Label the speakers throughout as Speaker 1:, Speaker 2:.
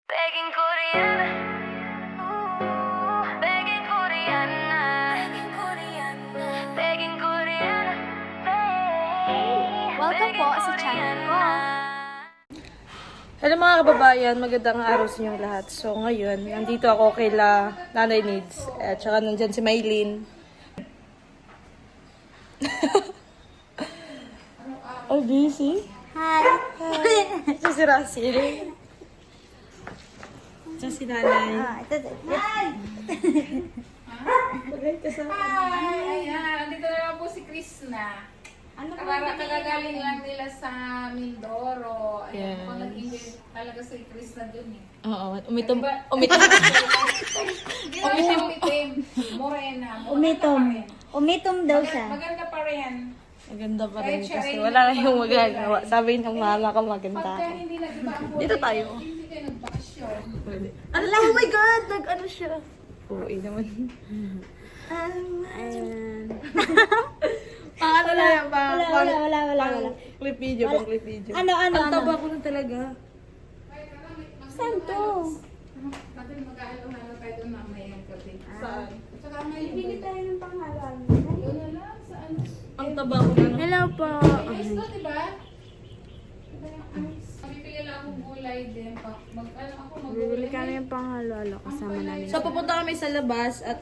Speaker 1: Begging Korean, begging Korean, begging Korean.
Speaker 2: Welcome po sa channel ko.
Speaker 3: Hello mga kababayan, magandang araw sa inyong lahat. So ngayon, nandito ako kay Nanay Needs. At saka nandyan si Maylin. Oh, busy?
Speaker 2: Hi.
Speaker 3: Ito si Russell. Ito si Nanay.
Speaker 2: Ito.
Speaker 3: Bagay ka sa
Speaker 4: Ayan, andito na lang po si Krishna. Kagagaling lang nila sa Mindoro. Ayan,
Speaker 3: Yes.
Speaker 4: kung nag-enjoy talaga si Krishna dun eh.
Speaker 3: Oo, umitom. Umitom.
Speaker 4: Hindi naman siya umitim. Morena.
Speaker 2: Umitom daw siya.
Speaker 4: Maganda pa rin.
Speaker 3: Maganda pa rin kasi wala na yung magagawa. Sabi ng mama ko maganda.
Speaker 4: Pagka hindi nag-iba ang buhay,
Speaker 3: Dito tayo.
Speaker 4: hindi kayo nagbakasyon.
Speaker 3: Oh my God! Nag-ano siya? Oo, naman.
Speaker 2: Ayan.
Speaker 3: Paano na yan?
Speaker 2: Wala.
Speaker 3: Clip video, pang clip video.
Speaker 2: Ano?
Speaker 3: Ang taba ko na talaga.
Speaker 2: Saan to?
Speaker 4: Pati mag-aalong-along tayo doon mamaya ng gabi.
Speaker 3: Saan?
Speaker 4: Tsaka ngayon,
Speaker 2: Bili tayo ng pangalan.
Speaker 4: doon na lang sa ano.
Speaker 3: Ang taba ko na.
Speaker 2: Hello po.
Speaker 4: Ayos to, diba? Diba yung ayos? Bibili lang akong gulay din. Mag-ano ako,
Speaker 2: Bibili
Speaker 4: mag-gulay.
Speaker 2: kami ng panghalo-halo kasama namin.
Speaker 3: So, pupunta kami sa labas at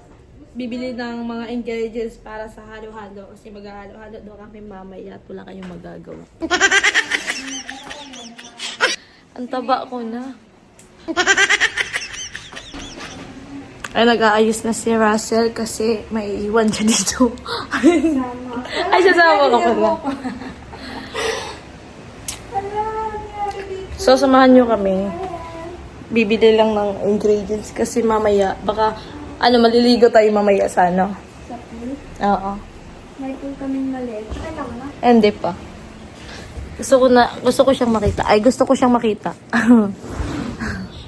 Speaker 3: bibili ng mga ingredients para sa halo-halo. Kasi maghahalo-halo daw kami mamaya at wala kayong magagawa. Ang taba ko na. Ay, nag-aayos na si Russell kasi may iwan siya dito. Ay, sasama ko pala. So, samahan nyo kami. Bibili lang ng ingredients kasi mamaya, baka, maliligo tayo mamaya sa ano.
Speaker 2: Sa pool.
Speaker 3: Oo.
Speaker 2: May pool kaming maliit. Alam mo na.
Speaker 3: Hindi pa. Gusto ko siyang makita. Ay, gusto ko siyang makita.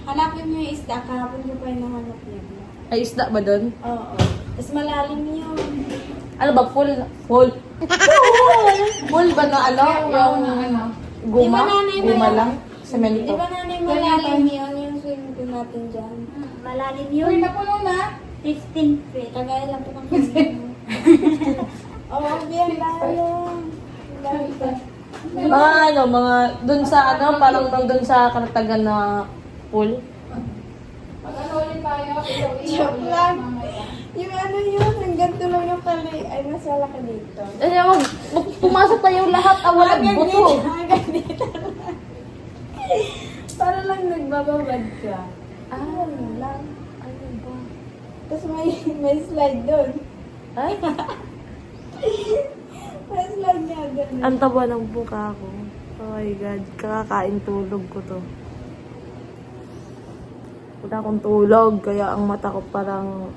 Speaker 2: Hanapin niyo yung isda. Kahapon niyo pa yung nahanap niyo.
Speaker 3: Ay, isda ba doon?
Speaker 2: Oo. Tapos malalim yun.
Speaker 3: Ano ba? Full? Full ba na Yung guma?
Speaker 2: Di ba nanay mo
Speaker 3: Guma
Speaker 2: yun?
Speaker 3: lang? Semento?
Speaker 2: Di ba nanay malalim yun yung swimming pool natin dyan? Malalim yun.
Speaker 4: Uy, napuno na.
Speaker 2: 15 feet. Kagaya lang po ng Oo, bien, lalim.
Speaker 3: Mga doon sa parang doon sa Karatagan na pool.
Speaker 4: Pag-ano ulit tayo,
Speaker 2: Joke lang. Yung ano yun, hanggang tulong yung pali. Ay, mas malaki dito.
Speaker 3: Ay, pumasok tayo lahat. Walang buto.
Speaker 2: Hanggang dito lang. Para lang nagbababad ka. Ano lang. Ano ba? Tapos may slide doon.
Speaker 3: Ay,
Speaker 2: May slide niya doon.
Speaker 3: ang taba ng buka ko. Oh my God. Kakakain tulog ko to. Wala akong tulog. Kaya ang mata ko parang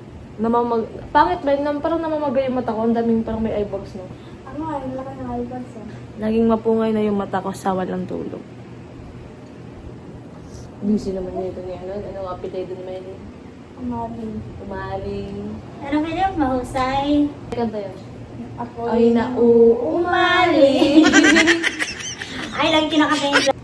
Speaker 3: pangit ba? Parang namamagay yung mata ko. Ang daming parang may eyebags, no?
Speaker 2: Ano nga, yung laki ng eyebags ah.
Speaker 3: Naging mapungay na yung mata ko sa walang tulog. Busy naman nito ni ano. Ano ang appetite ni Maylin?
Speaker 2: Umaling.
Speaker 3: Umaling.
Speaker 2: Ano kaya mahusay?
Speaker 3: Kanta yun.
Speaker 2: Ako
Speaker 3: Ay na umaling.
Speaker 2: Ay, lagi kinakanta yung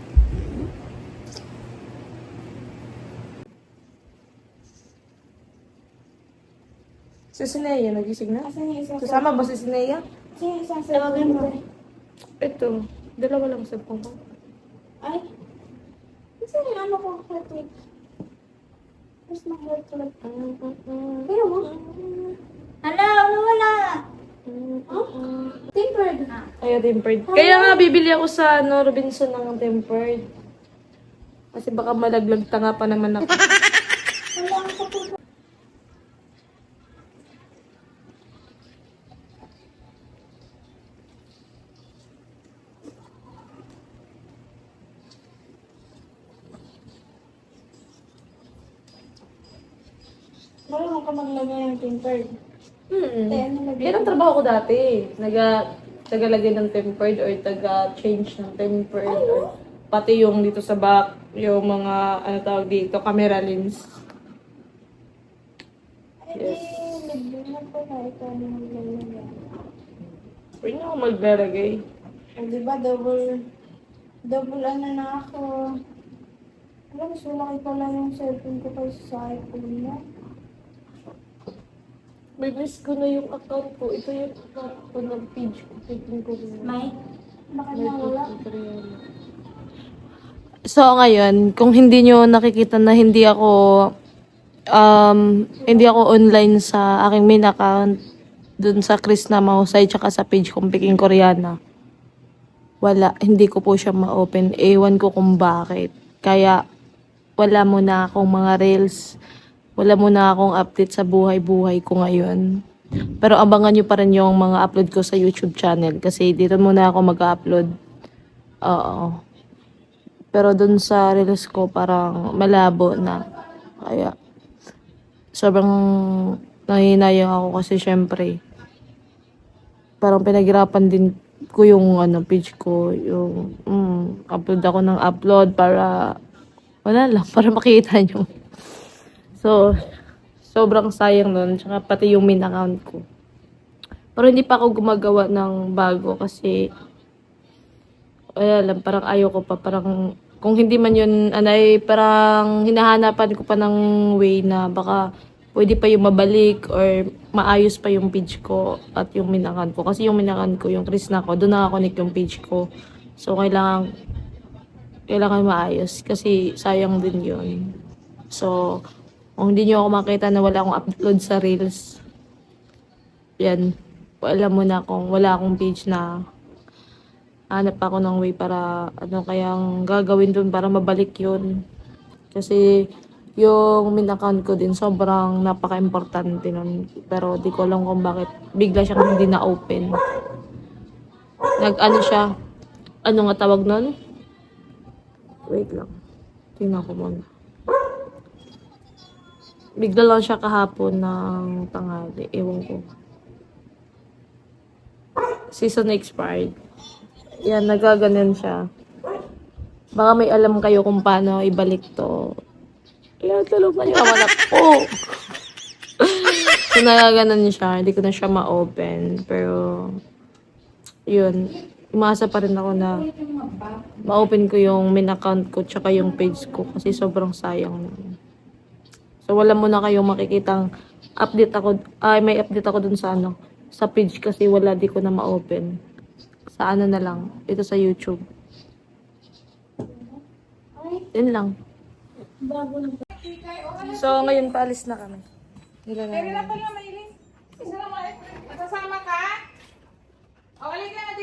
Speaker 3: Si Sineya, nagising na?
Speaker 2: Asan yung isa?
Speaker 3: Kasama ba si Sineya?
Speaker 2: Sino yung isa? Tawagan mo.
Speaker 3: Ito. Dalawa lang sa ko.
Speaker 2: Ay. Kasi yung ano ko, heart rate. Tapos na heart rate. Pero mo? Hala, wala. Tempered.
Speaker 3: Ay, tempered. Kaya nga, bibili ako sa Robinson ng tempered. Kasi baka malaglag tanga pa naman ako.
Speaker 2: Wala ako po. Marunong ka maglagay ng tempered.
Speaker 3: Yan ang trabaho ko dati. Tagalagay ng tempered or taga-change ng tempered. Or pati yung dito sa back, yung mga, ano tawag dito, camera lens. Yes.
Speaker 2: Libre na po na ito ang maglagay.
Speaker 3: Pwede na ako maglalagay.
Speaker 2: O, diba, double ano na ako. Wala, mas malaki pala yung cellphone ko kaysa sa iPhone mo.
Speaker 3: May miss ko na yung account ko. Ito yung account ko ng page ko. Tignan ko rin.
Speaker 2: May? Bakit nawala?
Speaker 3: So ngayon, kung hindi nyo nakikita na hindi ako online sa aking main account dun sa Chris na Mahusay tsaka sa page kong Peking Koreana. Wala, hindi ko po siya ma-open. Ewan ko kung bakit. Kaya wala muna akong mga reels. Wala muna akong update sa buhay-buhay ko ngayon. Pero abangan nyo pa rin yung mga upload ko sa YouTube channel. Kasi dito muna ako mag-upload. Oo. Pero dun sa reels ko parang malabo na. Kaya sobrang nanginayang ako kasi syempre parang pinaghirapan din ko yung page ko. Yung upload ako ng upload para wala lang, para makita nyo. So, sobrang sayang nun. Tsaka pati yung main account ko. Pero hindi pa ako gumagawa ng bago kasi wala lang, parang ayaw ko pa. Parang kung hindi man yun, parang hinahanapan ko pa ng way na baka pwede pa yung mabalik or maayos pa yung page ko at yung main account ko. Kasi yung main account ko, yung Chris na ko, doon nakakonect yung page ko. So, kailangan maayos kasi sayang din yun. So, kung hindi nyo ako makita na wala akong upload sa Reels, yan, alam mo na kung wala akong page na hanap ako ng way para kayang gagawin dun para mabalik yun. Kasi yung main account ko din sobrang napaka-importante nun. Pero di ko alam kung bakit bigla siyang hindi na-open. Siya, ano nga tawag nun? Wait lang. Tingnan ko muna. Bigla lang siya kahapon ng tanghali. Ewan ko. Season expired. Yan, nagaganon siya. Baka may alam kayo kung paano ibalik to. Yan, tulungan niyo ang anak ko. So, nagaganon siya. Hindi ko na siya ma-open. Pero, yun. Umasa pa rin ako na ma-open ko yung main account ko tsaka yung page ko kasi sobrang sayang na. So, wala mo na kayong makikitang update ako. May update ako dun sa sa page kasi wala, di ko na ma-open. Sa na lang. Ito sa YouTube. Yun lang. So, ngayon paalis na kami.
Speaker 4: Pero lang pala, Maylin. Isa lang mga masasama ka? O, alin ka na.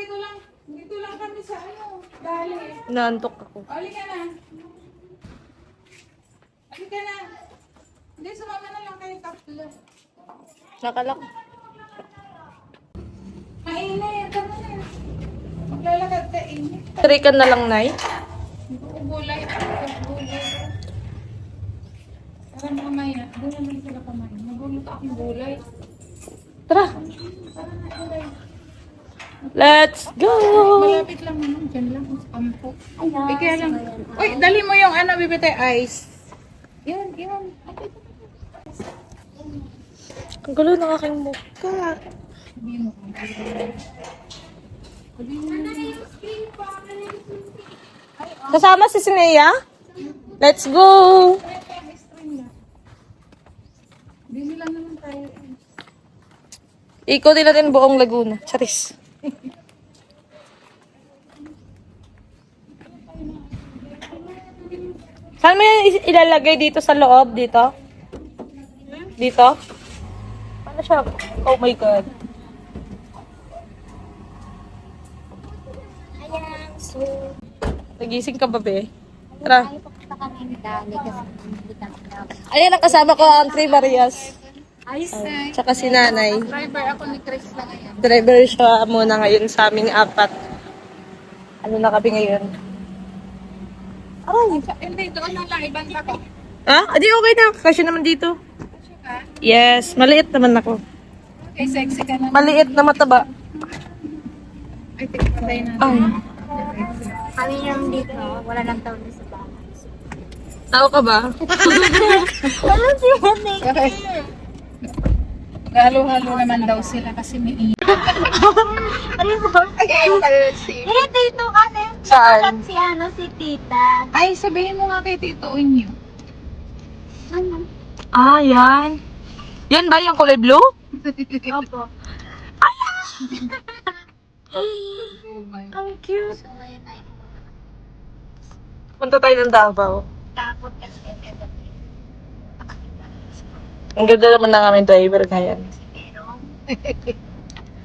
Speaker 4: Dito lang kami sa dali.
Speaker 3: Naantok ako.
Speaker 4: O, alin ka na. Alin ka na. Hindi, sumama na lang kayo tatlo.
Speaker 3: Nakalak.
Speaker 4: Mainit. Tama na. Maglalakad ka, init.
Speaker 3: Trikan na lang, Nay.
Speaker 4: Gulay. Para mamaya. Gulay lang sila kumain. Naguluto akong gulay.
Speaker 3: Tara. Let's go!
Speaker 4: Malapit lang naman. Diyan lang. Sa kampo. Kaya lang. Uy, dali mo yung bibitay ice. Yun.
Speaker 3: Ang gulo ng aking mukha. Kasama si Sinea? Let's go!
Speaker 4: Busy lang naman tayo.
Speaker 3: Ikutin natin buong Laguna. Charis. Saan mo yan ilalagay dito sa loob? Dito? Dito? Paano siya? Oh my God.
Speaker 2: Ayan, so...
Speaker 3: Nagising ka ba, be? Tara.
Speaker 2: Ay, pupunta kami ng dali kasi hindi kami na.
Speaker 3: Ayan, ang kasama ko ang Three Marias.
Speaker 2: Ayos na.
Speaker 3: Tsaka si nanay.
Speaker 4: Driver ako ni Chris lang ngayon.
Speaker 3: Driver siya muna ngayon sa aming apat. Ano na kami ngayon? Aray.
Speaker 4: Hindi, doon na lang. Ibanda ko.
Speaker 3: Ah? Adi okay na. Kasi naman dito. Yes. Maliit naman ako.
Speaker 4: Okay, sexy ka na.
Speaker 3: Maliit na mataba.
Speaker 4: Ay, tigpatay na.
Speaker 3: Ay.
Speaker 2: Kami lang dito, wala nang taon sa bahay.
Speaker 3: Tao ka ba?
Speaker 2: Ano si Henry?
Speaker 4: Halo-halo naman daw sila kasi may iyan.
Speaker 2: Ano ba? Ay, dito kasi.
Speaker 3: Saan?
Speaker 2: Si ano, si tita.
Speaker 4: Ay, sabihin mo nga kay Tito Unyo.
Speaker 2: Ano?
Speaker 3: Ah, yan. Yan ba yung kulay blue?
Speaker 2: Opo.
Speaker 3: Ang cute.
Speaker 2: So, ayun ay.
Speaker 3: Punta tayo ng Davao.
Speaker 2: Tapos kasi
Speaker 3: Ang ganda naman ng aming driver ngayon.
Speaker 2: pero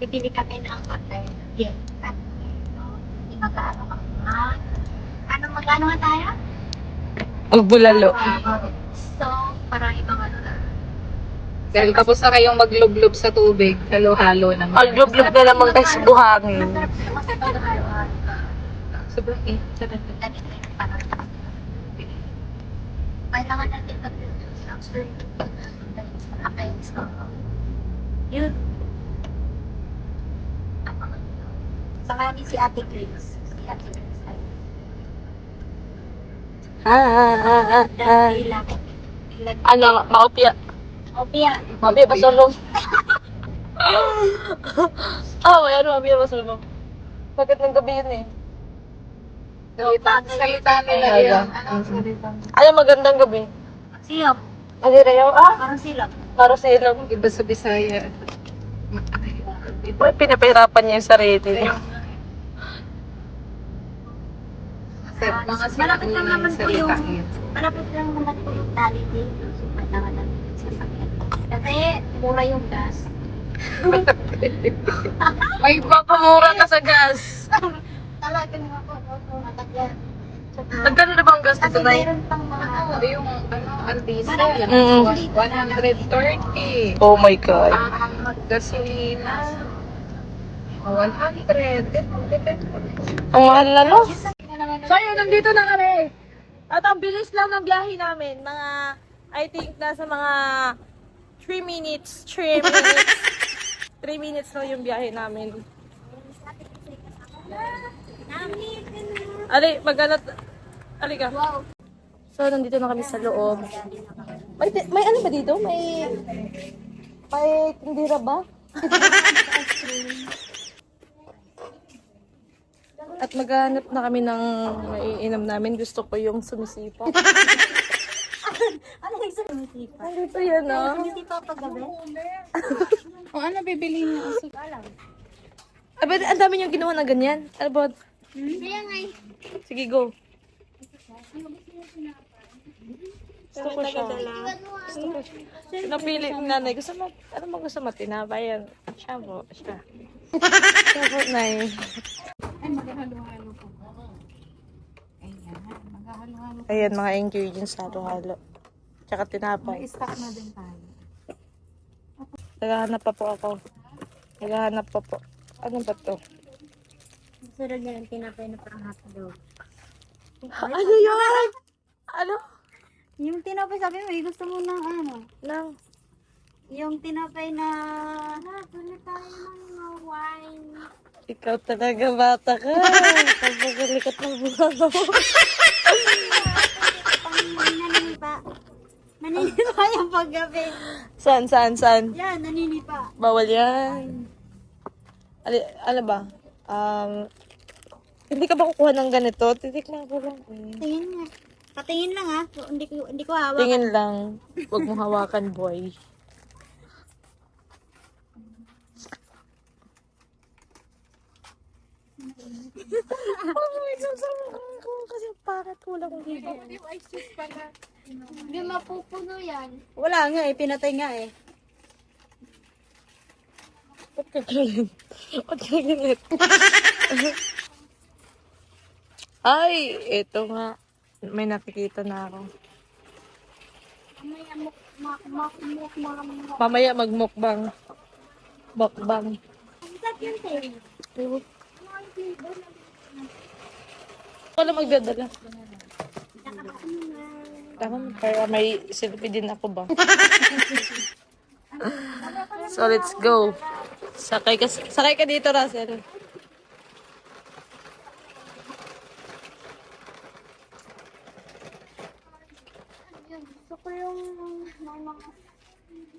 Speaker 2: bibili kami ng hotel. Yes. At hindi mag-ano ka na. Magkano nga tayo?
Speaker 3: Magbulalo.
Speaker 2: So, parang ibang ano na.
Speaker 4: Dahil tapos na kayong maglublob sa tubig, halo-halo naman.
Speaker 3: Maglublob na naman tayo sa buhangin.
Speaker 2: Masarap sa pagkakaroon.
Speaker 4: Sobrang sarap.
Speaker 2: Kailangan natin mag-build sa yun. Saka ni si Ate Grace. Si Ate Grace. Ilag.
Speaker 3: Ano, maopya.
Speaker 2: Opia.
Speaker 3: Mapya pa sulong. May ano, mapya pa sulong. Bakit ng gabi yun eh?
Speaker 4: Salita nila
Speaker 3: Ay,
Speaker 4: yun.
Speaker 3: ay.
Speaker 4: Anong salita?
Speaker 3: Ano, magandang gabi.
Speaker 2: Silop.
Speaker 3: Ano rin
Speaker 2: Parang silop.
Speaker 3: para sa ilong.
Speaker 4: Iba sa Bisaya.
Speaker 3: May pinapahirapan niya yung sarili niya.
Speaker 4: Mga
Speaker 2: Malapit lang naman po yung
Speaker 4: salita yun.
Speaker 2: malapit lang naman po yung tali dito. So, kailangan natin sasakyan. Kasi mura yung gas.
Speaker 3: May pakamura ka sa gas.
Speaker 2: Talaga naman po. Matagyan.
Speaker 3: Nagkano na bang gas
Speaker 2: Kasi
Speaker 3: dito na
Speaker 2: meron pang mga
Speaker 4: Ano yung ang diesel?
Speaker 3: Mm.
Speaker 4: 130.
Speaker 3: Oh my God.
Speaker 4: Ang gasolina. 100.
Speaker 3: Ang mahal na, no?
Speaker 4: So yun, nandito na kami.
Speaker 3: At ang bilis lang ng biyahe namin. Mga, I think, nasa mga 3 minutes. 3 minutes. 3 minutes lang yung biyahe namin. Ali, maghanap. Ali ka.
Speaker 2: wow.
Speaker 3: So, nandito na kami sa loob. May ano ba dito? May tindira ba? At maghanap na kami ng maiinom namin. Gusto ko yung sumisipa.
Speaker 2: Ano yung sumisipa?
Speaker 3: Nandito yan, no?
Speaker 2: Sumisipa pag gabi?
Speaker 4: O ano bibili niyo?
Speaker 3: Aba, ang dami niyong ginawa na ganyan. Ano ba?
Speaker 2: Kaya nga eh.
Speaker 3: Sige, go. Gusto ko siya. Gusto ko siya. Napili ng nanay. Gusto mo, ano mo gusto mo? Tinapay yan. Siya po. Siya. Siya po, nay.
Speaker 4: Ay, maghahalo-halo po. Ayan, maghahalo-halo.
Speaker 3: Ayan, mga ingredients halo-halo. Tsaka tinapay.
Speaker 4: Stock na din tayo.
Speaker 3: Naghahanap pa po ako. Naghahanap pa po. Ano ba to?
Speaker 2: Sunod na lang tinapay na parang hotdog.
Speaker 3: Ano yun? Ano?
Speaker 2: Yung tinapay sabi mo, gusto mo ng ano?
Speaker 3: Nang.
Speaker 2: Yung tinapay na... Tuloy tayo ng mga wine.
Speaker 3: Ikaw talaga bata ka. Pagpagalikat ng buha mo.
Speaker 2: Naninipa. Naninipa yung paggabi.
Speaker 3: Saan?
Speaker 2: Yan, naninipa.
Speaker 3: Bawal yan. Ano ba? Hindi ka ba kukuha ng ganito? Titikman ko lang.
Speaker 2: Tingin nga. Patingin lang ha. So, hindi ko hawak.
Speaker 3: Tingin lang. Huwag mong hawakan, boy. Kasi bakit kulang dito?
Speaker 2: Hindi mapupuno yan.
Speaker 5: Wala nga eh, pinatay nga eh.
Speaker 3: Ba't ka galit? Ba't ka galit? Ay, ito nga. May nakikita na ako. Mamaya magmukbang. Mukbang. Wala magdadala. Tama, para may selfie din ako ba? So, let's go. Sakay ka dito, Russell.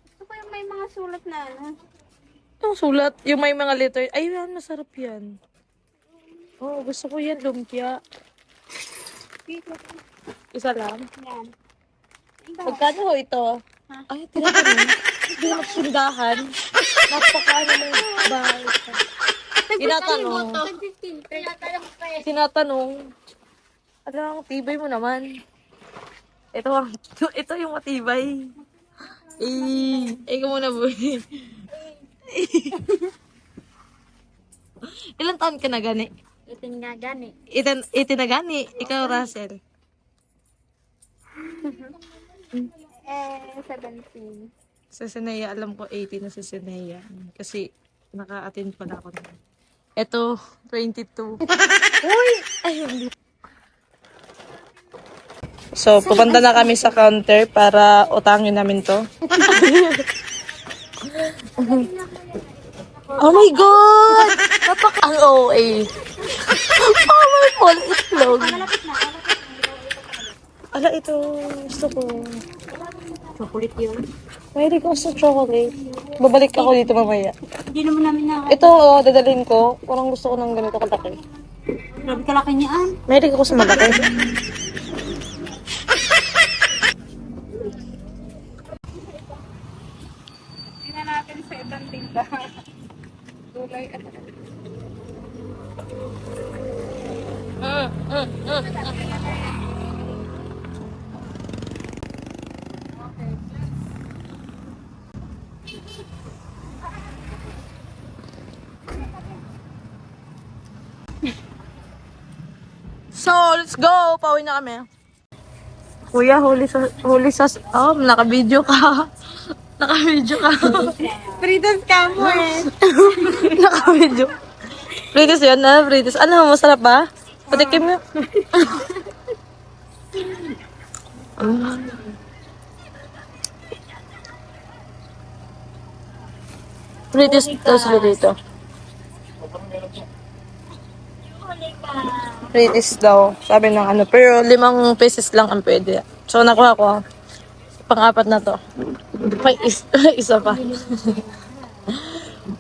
Speaker 2: Gusto ko yung may mga sulat na ano.
Speaker 3: Yung sulat, yung may mga letter. Ay, yan, masarap yan. Oh, gusto ko yan, lumpia. Isa lang.
Speaker 2: Yan.
Speaker 3: Magkano ho ito? Ay, tinatanong. Hindi na magsindahan. Napakaano mo bahay. Tinatanong. Tinatanong. Ano ang tibay mo naman? Ito ang, ito yung matibay. Ikaw muna, boy. Ilan taon ka na gani?
Speaker 2: Itin nga gani.
Speaker 3: Itin na gani. Ikaw, Russell.
Speaker 2: 17.
Speaker 3: Sa Sinea, alam ko 18 na sa Sinea. Kasi naka-attend pala ako na. Ito, 22. Uy! Ay, hindi. So, pupunta na kami sa counter para utangin namin to. Oh my God! Ang OA. Oh my God, itlog. Ala, ito. Gusto ko.
Speaker 2: Chocolate yun.
Speaker 3: Pwede ko sa chocolate. Babalik ako dito mamaya.
Speaker 2: Hindi naman namin na.
Speaker 3: Ito, oh, dadalhin ko. Parang gusto ko ng ganito kalaki.
Speaker 2: Grabe kalaki niyaan.
Speaker 3: Mahilig ako sa malaki.
Speaker 4: Tingnan natin sa ibang tinda. Gulay at
Speaker 3: So, let's go! Pauwi na kami. Kuya, huli sa, naka-video ka. Naka-video ka.
Speaker 2: Fritos ka mo eh.
Speaker 3: Naka-video. Fritos yun, na? Fritos. Ano, masarap ba? Patikim mo. Fritos daw sila dito. Fritos daw. Sabi ng ano. Pero 5 pesos lang ang pwede. So, nakuha ko. Pang-apat na to. May isa pa.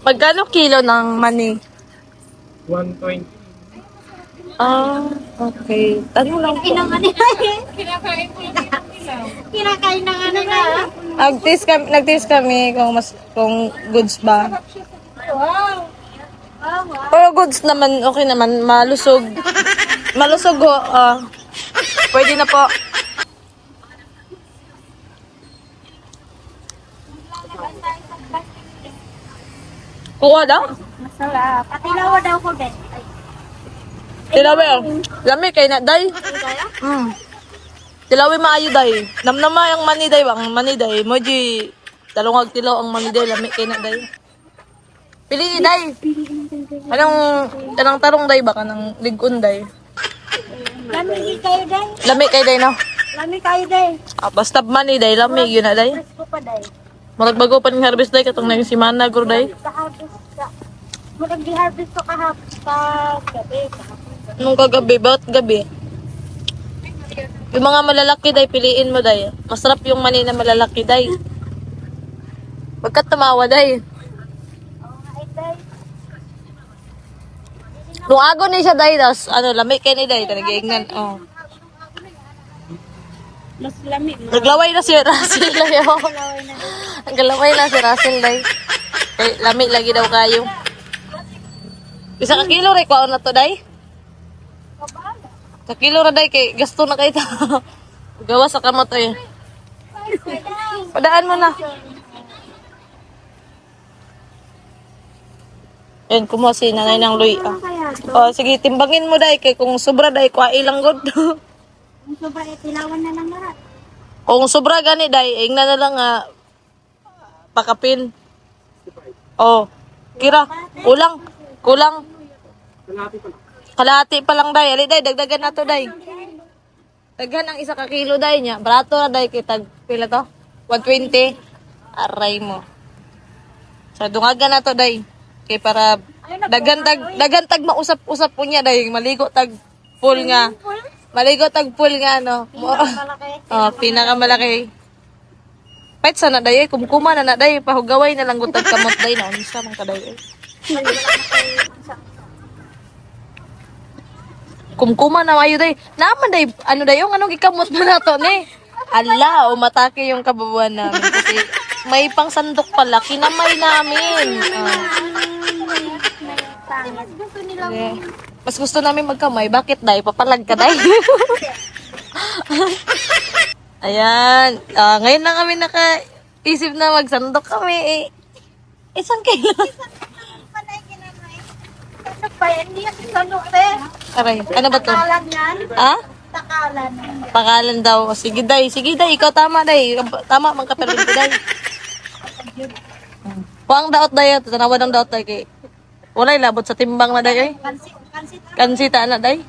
Speaker 3: Magkano kilo ng mani?
Speaker 6: 120.
Speaker 3: Ah, okay. Tanong lang po.
Speaker 2: Kinakain ng
Speaker 4: kinakain ko yung ilaw.
Speaker 2: Kinakain ng ano na.
Speaker 3: Nag-taste kami kung goods ba.
Speaker 2: Wow.
Speaker 3: Pero goods naman, okay naman. Malusog. Malusog ho. Pwede na po. Kuha daw?
Speaker 2: Masarap. Patilawa daw ko, Ben.
Speaker 3: Tilawi ang. Lami kay na, day. Tilawi maayo, day. Namnama yung mani, day. Ang mani, day. Moji, talungag tilaw ang mani, day. Lami kay na, day. Pili ni, day. Anong tarong, day, baka ng ligon, day.
Speaker 2: Lami kayo, day.
Speaker 3: Lami kay, day, no?
Speaker 2: Lami kayo, day.
Speaker 3: Basta mani, day. Lami, yun na, day.
Speaker 2: Presko pa, day.
Speaker 3: Magbago pa ng harvest, day. Katong naging simana, guro, day.
Speaker 2: Kahapos ka. Mag-harvest ko kahapos ka gabi.
Speaker 3: Nung kagabi, bakit gabi? Yung mga malalaki, day, piliin mo, day. Masarap yung mani na malalaki, day. Huwag ka tumawa, day.
Speaker 2: Oo nga, day.
Speaker 3: Lungago ni siya, day. Tapos, lami kay ni, day. Nag-iingnan, oh.
Speaker 2: Mas lami.
Speaker 3: Naglaway na si Russell, day, oh. Naglaway na si Russell, day. Eh, lami lagi daw kayo. Isa ka kilo, rin, kwaon na to, day. Sa kilo na, day, kay gasto na kayo. Gawa sa kamot, eh. Padaan mo na. Yan, kumuha si nanay ng luy. Oh, sige, timbangin mo, day. Kay kung sobra, day, kwa ilang god.
Speaker 2: Ang soba, tilawan na lang lahat.
Speaker 3: Kung sobra gani, day, ingna na lang pakapin. Oh, kira. Kulang. Kalahati pa lang, day. Ali, day, dagdagan na to, day. Daghan ang 1 kilo, day, niya. Barato na, day, kitag, pila to? 120. Aray mo. So, dungagan na to, day. Kay para, dagan tag mausap-usap po niya, day. Maligo tag full nga. No? Oh, pinakamalaki. Pahit sana, day, kumkuma na, day. Pahugaway na lang gutag kamot, day. Naunisa man ka, day. kumkuma na mayo day. Naman day, ano day yung anong ikamot mo na to ni. Ala, umatake yung kababuan namin kasi may pang sandok pala, kinamay namin. Okay. Mas gusto namin magkamay. Bakit day? Papalag ka day? Ayan. Ngayon na kami nakaisip na magsandok kami. Isang kilo. Aray, ano ba to? Ha? Pakalan daw. Sige day, ikaw tama day. Tama, magkaperin ko day. Kuang daot day, tanawa ng daot day kay walay labot sa timbang na day. Kansita na day.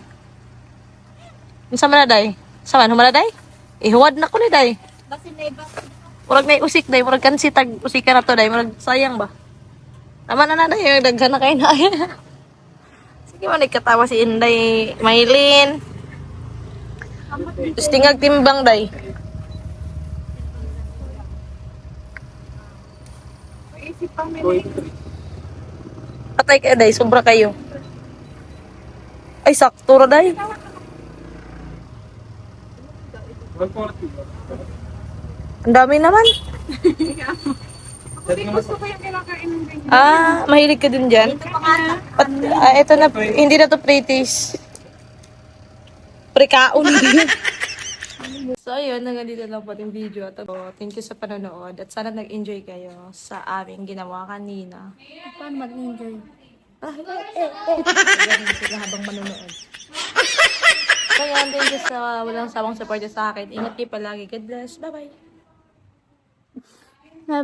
Speaker 3: Unsa man na day? Sama na day? Ihuwad na ko ni day. Murag na usik day, murag kansita usika na to day, murag sayang ba? Tama na day, daghan na kay na. Sige man katawa si Inday Maylin. Tapos tingag timbang day. Patay kayo day, sobra kayo. Ay, sakto ra day.
Speaker 6: 140.
Speaker 3: Ang dami naman.
Speaker 4: Gusto ko yung kinakain ng ganyan.
Speaker 3: Mahilig ka din dyan? Ito na, hindi na to pre-taste. Pre-kaon din. So, ayun, hanggang dito lang po yung video. At thank you sa panonood. At sana nag-enjoy kayo sa aming ginawa kanina.
Speaker 2: Paano mag-enjoy?
Speaker 3: Ganun sila habang manonood. So, yun, thank you sa walang sawang support sa akin. Ingat kayo palagi. God bless. Bye-bye.